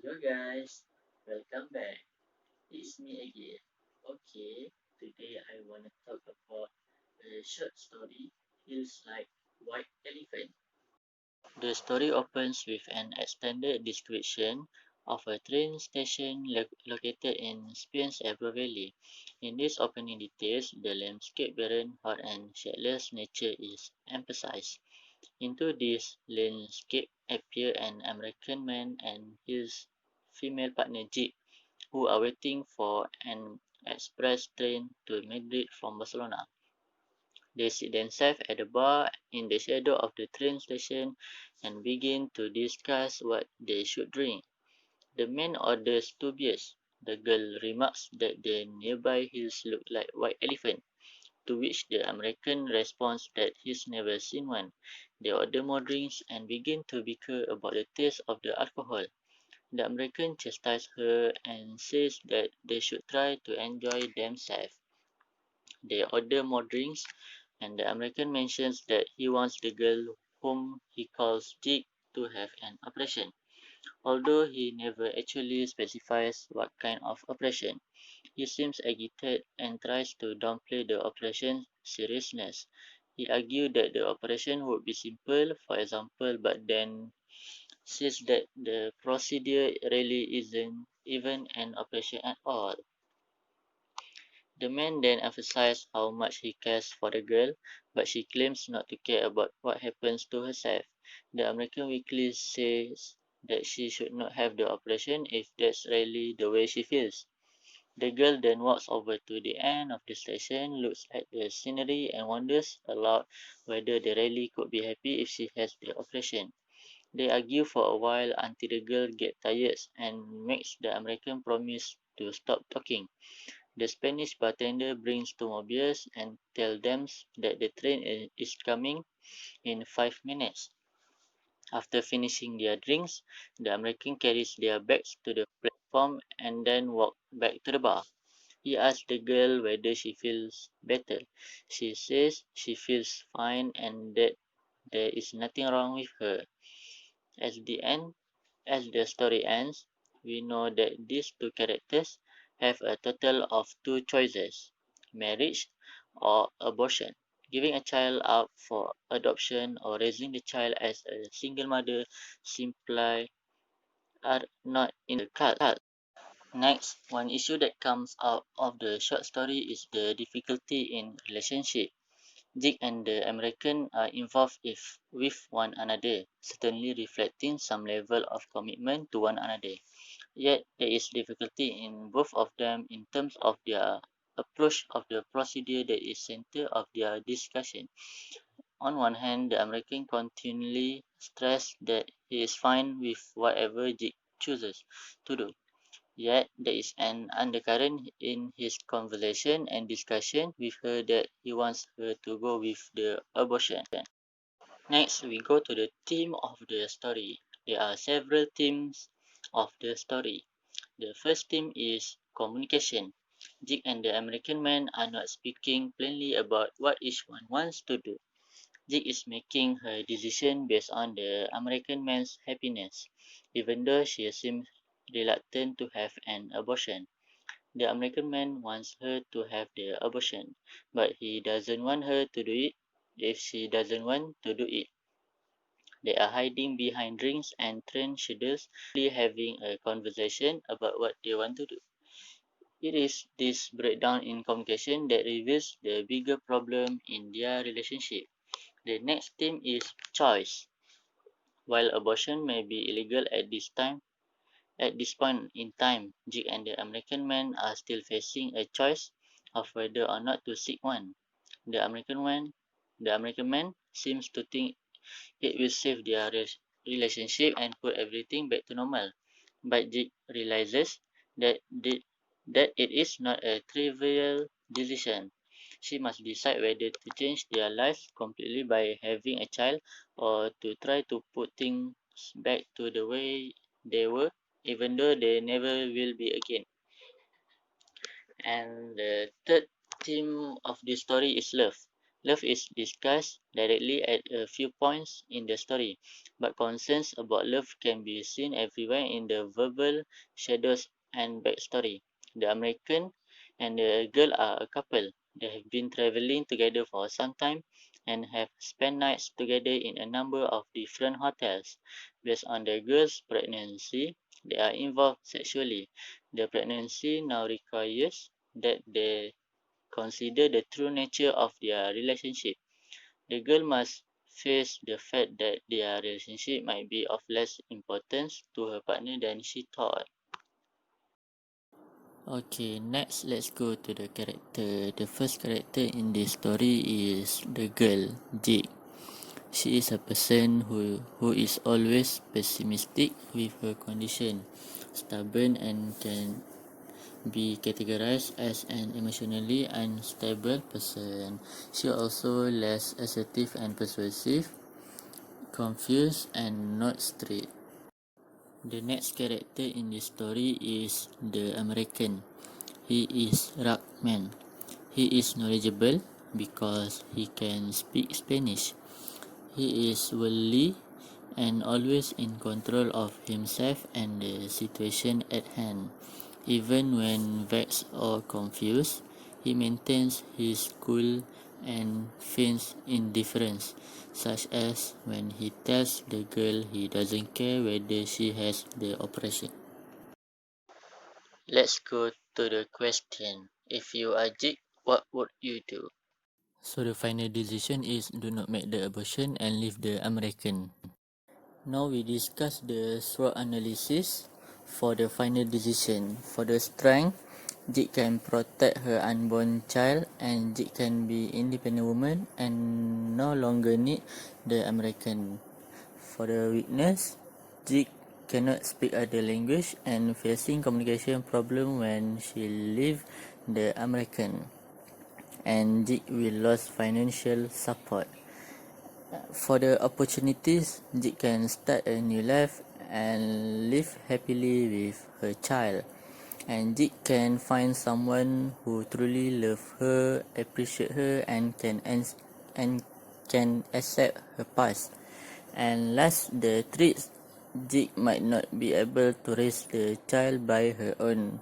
Hello guys, welcome back. It's me again. Okay, today I wanna talk about a short story. Feels like White Elephant. The story opens with an extended description of a train station located in Spien's Ebro Valley. In these opening details, the landscape barren, hot and shadowless nature is emphasized. Into this landscape appear an American man and his female partner Jig, who are waiting for an express train to Madrid from Barcelona. They sit themselves at a bar in the shadow of the train station and begin to discuss what they should drink. The man orders 2 beers. The girl remarks that the nearby hills look like white elephant, to which the American responds that he's never seen one. They order more drinks and begin to bicker about the taste of the alcohol. The American chastises her and says that they should try to enjoy themselves. They order more drinks, and the American mentions that he wants the girl whom he calls Jig to have an operation, although he never actually specifies what kind of operation. He seems agitated and tries to downplay the operation's seriousness. He argued that the operation would be simple, for example, but then says that the procedure really isn't even an operation at all. The man then emphasizes how much he cares for the girl, but she claims not to care about what happens to herself. The American Weekly says that she should not have the operation if that's really the way she feels. The girl then walks over to the end of the station, looks at the scenery, and wonders aloud whether they really could be happy if she has the operation. They argue for a while until the girl gets tired and makes the American promise to stop talking. The Spanish bartender brings 2 more beers and tells them that the train is coming in 5 minutes. After finishing their drinks, the American carries their bags to the platform and then walks back to the bar. He asks the girl whether she feels better. She says she feels fine and that there is nothing wrong with her. As the end, as the story ends, we know that these two characters have a total of two choices: marriage or abortion. Giving a child up for adoption or raising the child as a single mother simply are not in the cards. Next, one issue that comes out of the short story is the difficulty in relationship. Jake and the American are involved with one another, certainly reflecting some level of commitment to one another. Yet there is difficulty in both of them in terms of their approach of the procedure that is center of their discussion. On one hand, the American continually stresses that he is fine with whatever Jake chooses to do. Yet there is an undercurrent in his conversation and discussion with her that he wants her to go with the abortion. Next, we go to the theme of the story. There are several themes of the story. The first theme is communication. Jake and the American man are not speaking plainly about what each one wants to do. Jake is making her decision based on the American man's happiness, even though she seems reluctant to have an abortion. The American man wants her to have the abortion, but he doesn't want her to do it if she doesn't want to do it. They are hiding behind drinks and train schedules, having a conversation about what they want to do. It is this breakdown in communication that reveals the bigger problem in their relationship. The next theme is choice. While abortion may be illegal at this point in time, Jake and the American man are still facing a choice of whether or not to seek one. The American man, the American man seems to think it will save their relationship and put everything back to normal. But Jake realizes that that it is not a trivial decision. She must decide whether to change their lives completely by having a child or to try to put things back to the way they were, even though they never will be again. And the third theme of this story is love. Love is discussed directly at a few points in the story, but concerns about love can be seen everywhere in the verbal shadows and backstory. The American and the girl are a couple. They have been traveling together for some time and have spent nights together in a number of different hotels. Based on the girl's pregnancy, they are involved sexually. The pregnancy now requires that they consider the true nature of their relationship. The girl must face the fact that their relationship might be of less importance to her partner than she thought. Okay, next let's go to the character. The first character in this story is the girl, Jake. She is a person who is always pessimistic with her condition, stubborn, and can be categorized as an emotionally unstable person. She also less assertive and persuasive, confused, and not straight. The next character in this story is the American. He is Rockman. He is knowledgeable because he can speak Spanish. He is worldly and always in control of himself and the situation at hand. Even when vexed or confused, he maintains his cool and feigns indifference, such as when he tells the girl he doesn't care whether she has the operation. Let's go to the question. If you are Jake, what would you do? So the final decision is do not make the abortion and leave the American. Now we discuss the SWOT analysis for the final decision. For the strength, Jade can protect her unborn child and Jade can be independent woman and no longer need the American. For the weakness, Jade cannot speak other language and facing communication problem when she leave the American. And Jade will lose financial support. For the opportunities, Jade can start a new life and live happily with her child. And Jade can find someone who truly love her, appreciate her, and can accept her past. And last, the traits, Jade might not be able to raise the child by her own.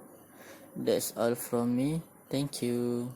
That's all from me. Thank you.